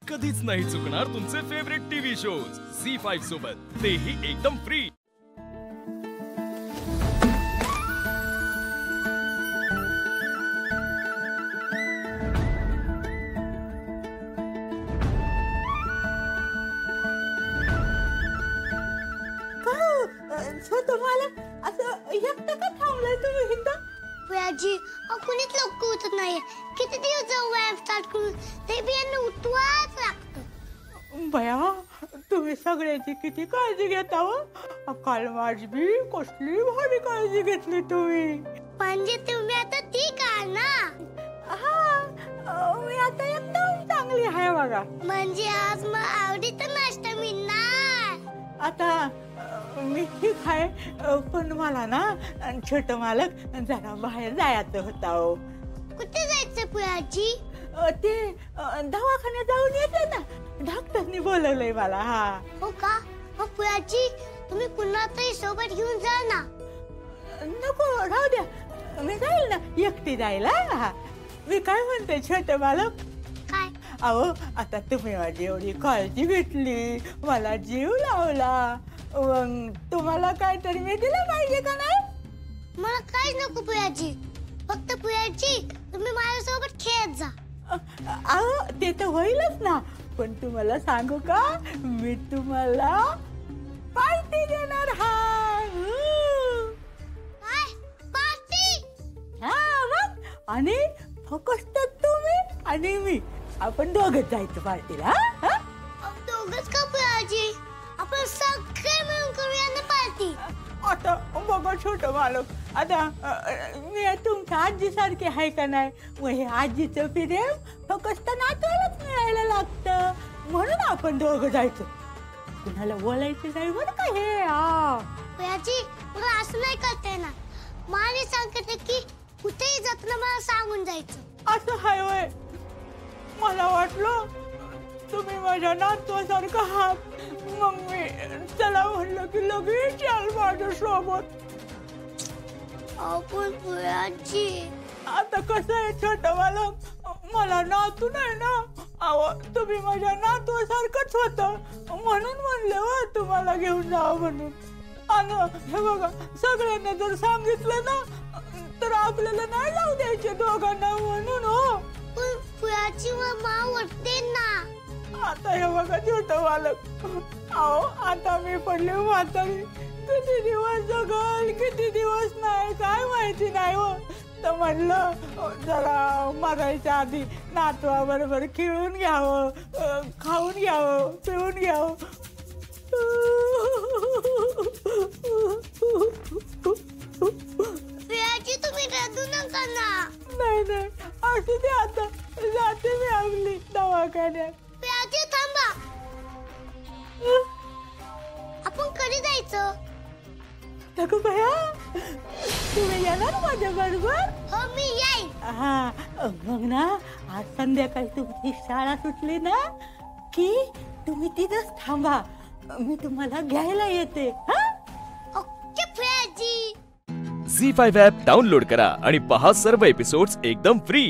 कधीच नाही चुकणार तुमचे फेवरेट टीव्ही शोज झी5 सोबत, तेही एकदम फ्री। तुम्हाला असं एकटं का थांबलाय तुम्ही इथं? भैयाजी कुणीच लवकर उठत नाही। किती दिवस जाऊ व्यायाम स्टार्ट करून ते बियांना उठवाच लागतं। भया तुम्ही सगळ्याची किती काळजी घेता हो। काल माझी बी कसली भारी काळजी घेतली तुम्ही। म्हणजे तुम्ही आता ठीक आहात ना? हा मी आता एकदम चांगली आहे बघा। म्हणजे आज मग आवडीचा नाश्ता मिळणार। आता मी ठीक आहे पण मला ना छोट मालक जरा बाहेर जायचं होता हो। कुठे जायचं भैयाजी? ते दवाखान्यात जाऊन येते ना, डॉक्टरनी बोलवलंय मला। हा हो का? हो भैयाजी तुम्ही पुन्हा तरी सोबत घेऊन जा ना। नको राहू द्या, मी जाईल ना, एकटी जाईल। मी काय म्हणते छोट मालक, काय? अहो आता तुम्ही माझी एवढी काळजी घेतली, मला जीव लावला, मग तुम्हाला काहीतरी मी दिलं पाहिजे का नाही? मला काहीच नको भैयाजी, फक्त भैयाजी तुम्ही माझ्यासोबत खेळत जा। अहो ते तर होईलच ना, पण तुम्हाला सांगू का, मी तुम्हाला पार्टी देणार आहे। काय पार्टी? हा मग, आणि फक्त तुम्ही आणि मी, आपण दोघंच जायचं पार्टीला। दोघंच का भैयाजी? आपण सगळे मिळून करूया ना पार्टी। आता बघा छोट मालक, आता मी तुमच्या आजी सारखी आहे का नाही? मग हे आजीचं प्रेम फक्त नातवालाच मिळायला लागतं, म्हणून आपण दोघं जायचं, कुणाला बोलायचं नाही बरं का हे। भैयाजी मला असं नाही करता येणार, मला सांगते की कुठेही जाताना मला सांगून जायचं। असं हाय वय? मला वाटलं तुम्ही माझ्या नातवासारखं आहात, मग मी चला म्हणलं की लगेच याल माझ्यासोबत। आपण भैयाजी आता कसं आहे छोट मालक, मला नातू नाही ना, अहो तुम्ही माझ्या नातवासारखंच होतं, म्हणून म्हणले हो तुम्हाला घेऊन जावं म्हणून। आणि हे बघा, सगळ्यांना जर सांगितलं ना तर आपल्याला नाही जाऊ द्यायचे दोघांना, म्हणून हो। पण भैयाजी मला वाटते ना। आता हे बघा छोट मालक, अहो आता मी पडले म्हातारी, किती दिवस जगल किती दिवस नाही काय माहिती नाही हो, तर म्हणलं जरा मरायच्या आधी नातवा बरोबर खेळून घ्यावं, खाऊन घ्यावं, पिऊन घ्यावं। भैयाजी तुम्ही रडू नका ना। नाही नाही असू दे, आता जाते मी आपली दवाखान्यात। भैयाजी थांबा, आपण कधी जायचं? नको भया, तुम्ही येणार माझ्या बरोबर? हो मी येईन। हा मग ना, आज संध्याकाळी तुमची शाळा सुटली ना की तुम्ही तिथंच थांबा, मी तुम्हाला घ्यायला येते। ओके भैयाजी। झी5 ॲप डाउनलोड करा आणि पहा सर्व एपिसोड्स एकदम फ्री।